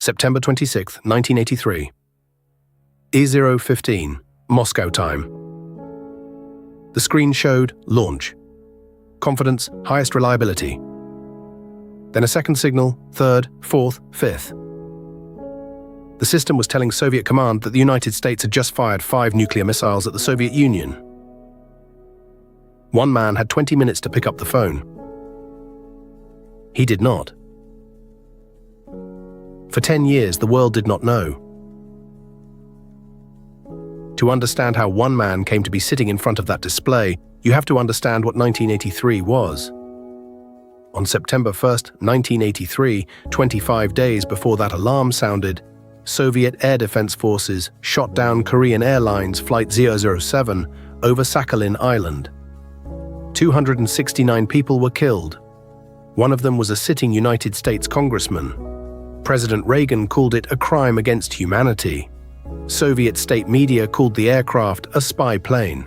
September 26, 1983. E0:15, Moscow time. The screen showed launch. Confidence, highest reliability. Then a second signal, third, fourth, fifth. The system was telling Soviet command that the United States had just fired 5 nuclear missiles at the Soviet Union. One man had 20 minutes to pick up the phone. He did not. For 10 years, the world did not know. To understand how one man came to be sitting in front of that display, you have to understand what 1983 was. On September 1st, 1983, 25 days before that alarm sounded, Soviet Air Defense Forces shot down Korean Airlines Flight 007 over Sakhalin Island. 269 people were killed. One of them was a sitting United States congressman. President Reagan called it a crime against humanity. Soviet state media called the aircraft a spy plane.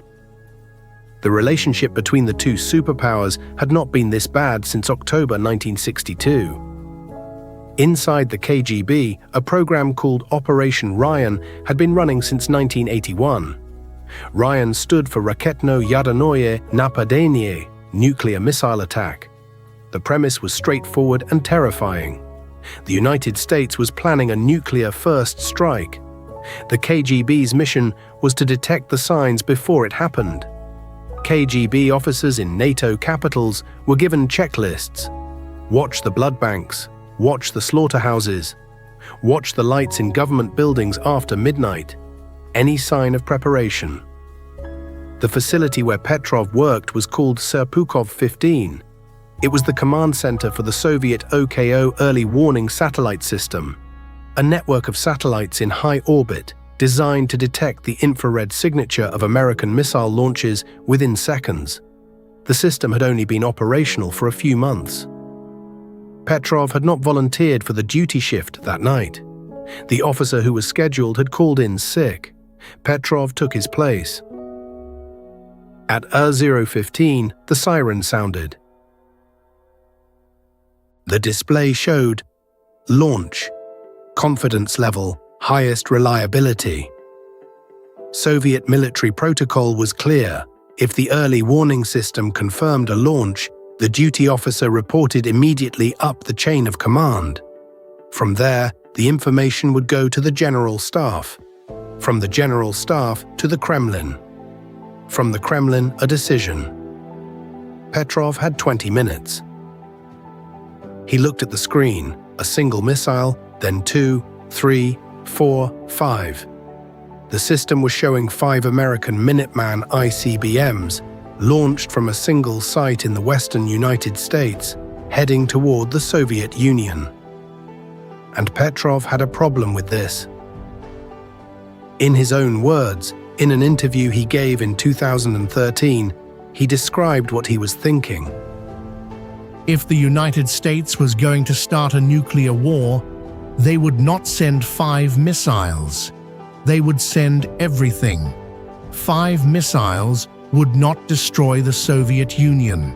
The relationship between the two superpowers had not been this bad since October 1962. Inside the KGB, a program called Operation Ryan had been running since 1981. Ryan stood for Raketno-Yadernoye Napadenie, nuclear missile attack. The premise was straightforward and terrifying. The United States was planning a nuclear-first strike. The KGB's mission was to detect the signs before it happened. KGB officers in NATO capitals were given checklists. Watch the blood banks. Watch the slaughterhouses. Watch the lights in government buildings after midnight. Any sign of preparation. The facility where Petrov worked was called Serpukhov 15. It was the command center for the Soviet OKO early warning satellite system, a network of satellites in high orbit designed to detect the infrared signature of American missile launches within seconds. The system had only been operational for a few months. Petrov had not volunteered for the duty shift that night. The officer who was scheduled had called in sick. Petrov took his place. At E0:15, the siren sounded. The display showed launch, confidence level, highest reliability. Soviet military protocol was clear. If the early warning system confirmed a launch, the duty officer reported immediately up the chain of command. From there, the information would go to the General Staff. From the General Staff to the Kremlin. From the Kremlin, a decision. Petrov had 20 minutes. He looked at the screen, a single missile, then 2, 3, 4, 5. The system was showing 5 American Minuteman ICBMs, launched from a single site in the western United States, heading toward the Soviet Union. And Petrov had a problem with this. In his own words, in an interview he gave in 2013, he described what he was thinking. If the United States was going to start a nuclear war, they would not send 5 missiles. They would send everything. 5 missiles would not destroy the Soviet Union.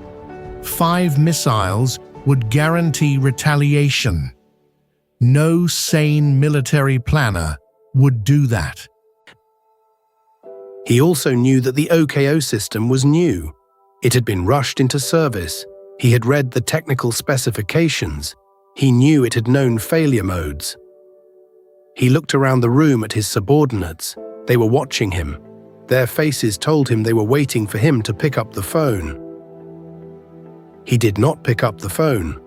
5 missiles would guarantee retaliation. No sane military planner would do that. He also knew that the OKO system was new. It had been rushed into service. He had read the technical specifications. He knew it had known failure modes. He looked around the room at his subordinates. They were watching him. Their faces told him they were waiting for him to pick up the phone. He did not pick up the phone.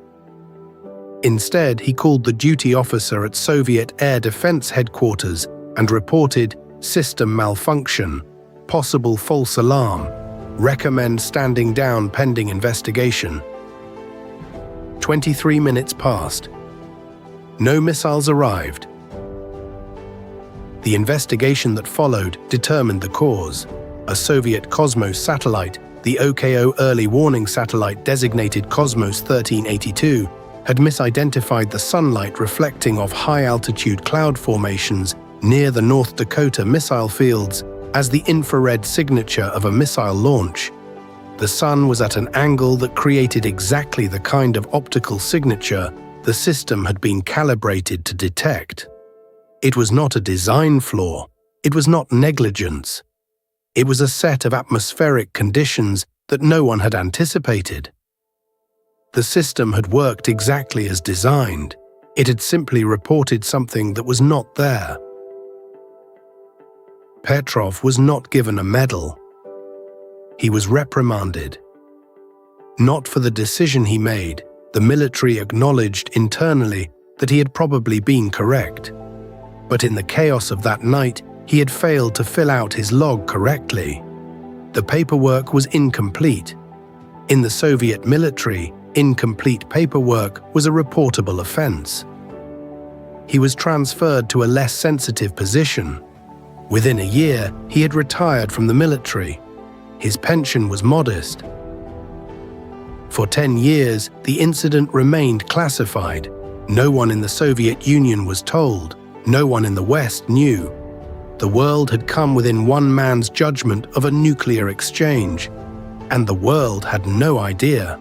Instead, he called the duty officer at Soviet Air Defense Headquarters and reported system malfunction, possible false alarm, recommend standing down pending investigation. 23 minutes passed. No missiles arrived. The investigation that followed determined the cause. A Soviet Cosmos satellite, the OKO early warning satellite designated Cosmos 1382, had misidentified the sunlight reflecting off high-altitude cloud formations near the North Dakota missile fields as the infrared signature of a missile launch. The sun was at an angle that created exactly the kind of optical signature the system had been calibrated to detect. It was not a design flaw. It was not negligence. It was a set of atmospheric conditions that no one had anticipated. The system had worked exactly as designed. It had simply reported something that was not there. Petrov was not given a medal. He was reprimanded. Not for the decision he made. The military acknowledged internally that he had probably been correct. But in the chaos of that night, he had failed to fill out his log correctly. The paperwork was incomplete. In the Soviet military, incomplete paperwork was a reportable offense. He was transferred to a less sensitive position. Within a year, he had retired from the military. His pension was modest. For 10 years, the incident remained classified. No one in the Soviet Union was told. No one in the West knew. The world had come within one man's judgment of a nuclear exchange, and the world had no idea.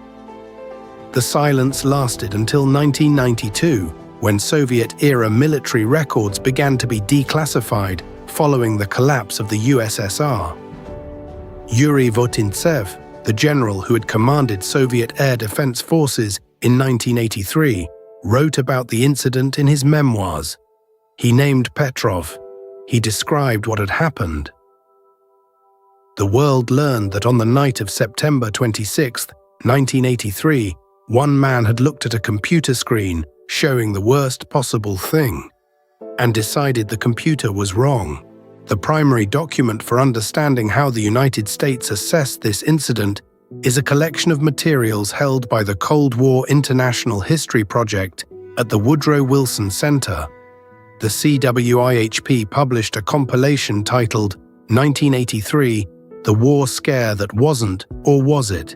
The silence lasted until 1992, when Soviet-era military records began to be declassified following the collapse of the USSR. Yuri Votintsev, the general who had commanded Soviet air defense forces in 1983, wrote about the incident in his memoirs. He named Petrov. He described what had happened. The world learned that on the night of September 26, 1983, one man had looked at a computer screen showing the worst possible thing and decided the computer was wrong. The primary document for understanding how the United States assessed this incident is a collection of materials held by the Cold War International History Project at the Woodrow Wilson Center. The CWIHP published a compilation titled 1983, The War Scare That Wasn't, or Was It?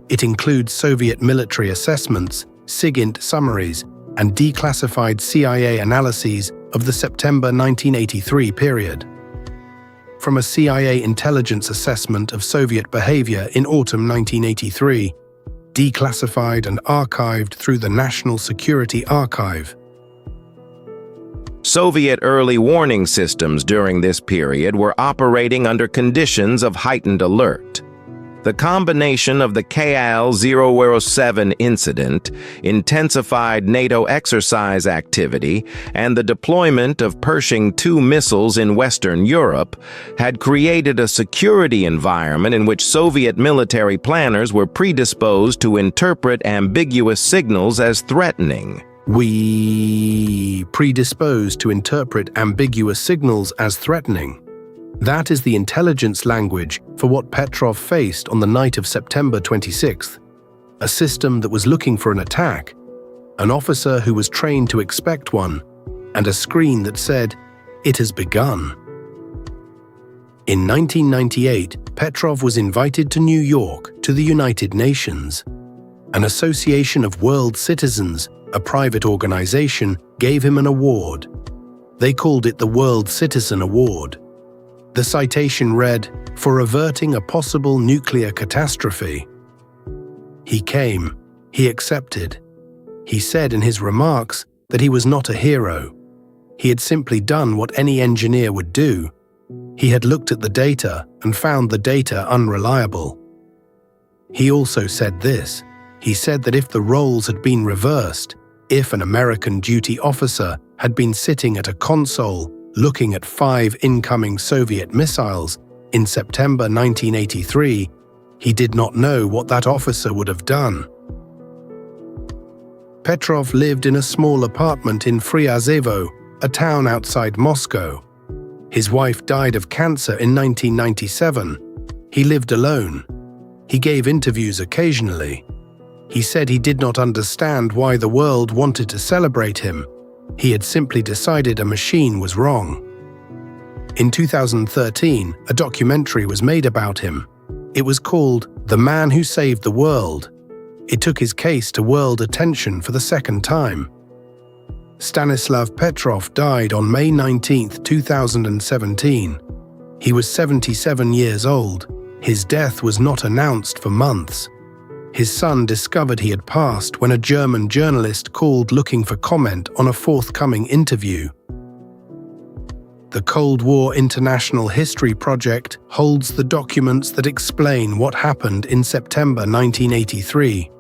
It includes Soviet military assessments, SIGINT summaries, and declassified CIA analyses of the September 1983 period. From a CIA intelligence assessment of Soviet behavior in autumn 1983, declassified and archived through the National Security Archive. Soviet early warning systems during this period were operating under conditions of heightened alert. The combination of the KAL-007 incident, intensified NATO exercise activity, and the deployment of Pershing II missiles in Western Europe had created a security environment in which Soviet military planners were predisposed to interpret ambiguous signals as threatening. Predisposed to interpret ambiguous signals as threatening. That is the intelligence language for what Petrov faced on the night of September 26th. A system that was looking for an attack, an officer who was trained to expect one, and a screen that said, "It has begun." In 1998, Petrov was invited to New York to the United Nations. An Association of World Citizens, a private organization, gave him an award. They called it the World Citizen Award. The citation read, "For averting a possible nuclear catastrophe." He came. He accepted. He said in his remarks that he was not a hero. He had simply done what any engineer would do. He had looked at the data and found the data unreliable. He also said this. He said that if the roles had been reversed, if an American duty officer had been sitting at a console looking at 5 incoming Soviet missiles in September 1983, he did not know what that officer would have done. Petrov lived in a small apartment in Fryazevo, a town outside Moscow. His wife died of cancer in 1997. He lived alone. He gave interviews occasionally. He said he did not understand why the world wanted to celebrate him. He had simply decided a machine was wrong. In 2013, a documentary was made about him. It was called The Man Who Saved the World. It took his case to world attention for the second time. Stanislav Petrov died on May 19, 2017. He was 77 years old. His death was not announced for months. His son discovered he had passed when a German journalist called looking for comment on a forthcoming interview. The Cold War International History Project holds the documents that explain what happened in September 1983,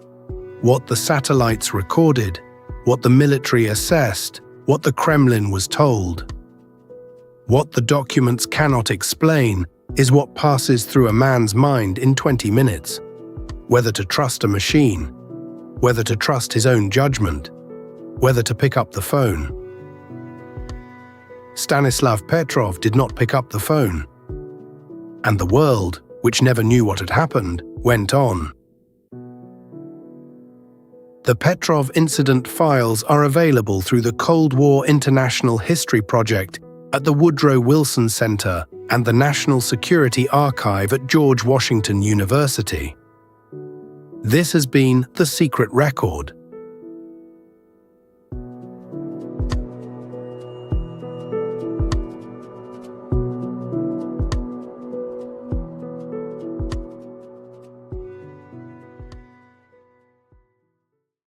what the satellites recorded, what the military assessed, what the Kremlin was told. What the documents cannot explain is what passes through a man's mind in 20 minutes. Whether to trust a machine, whether to trust his own judgment, whether to pick up the phone. Stanislav Petrov did not pick up the phone. And the world, which never knew what had happened, went on. The Petrov incident files are available through the Cold War International History Project at the Woodrow Wilson Center and the National Security Archive at George Washington University. This has been The Secret Record.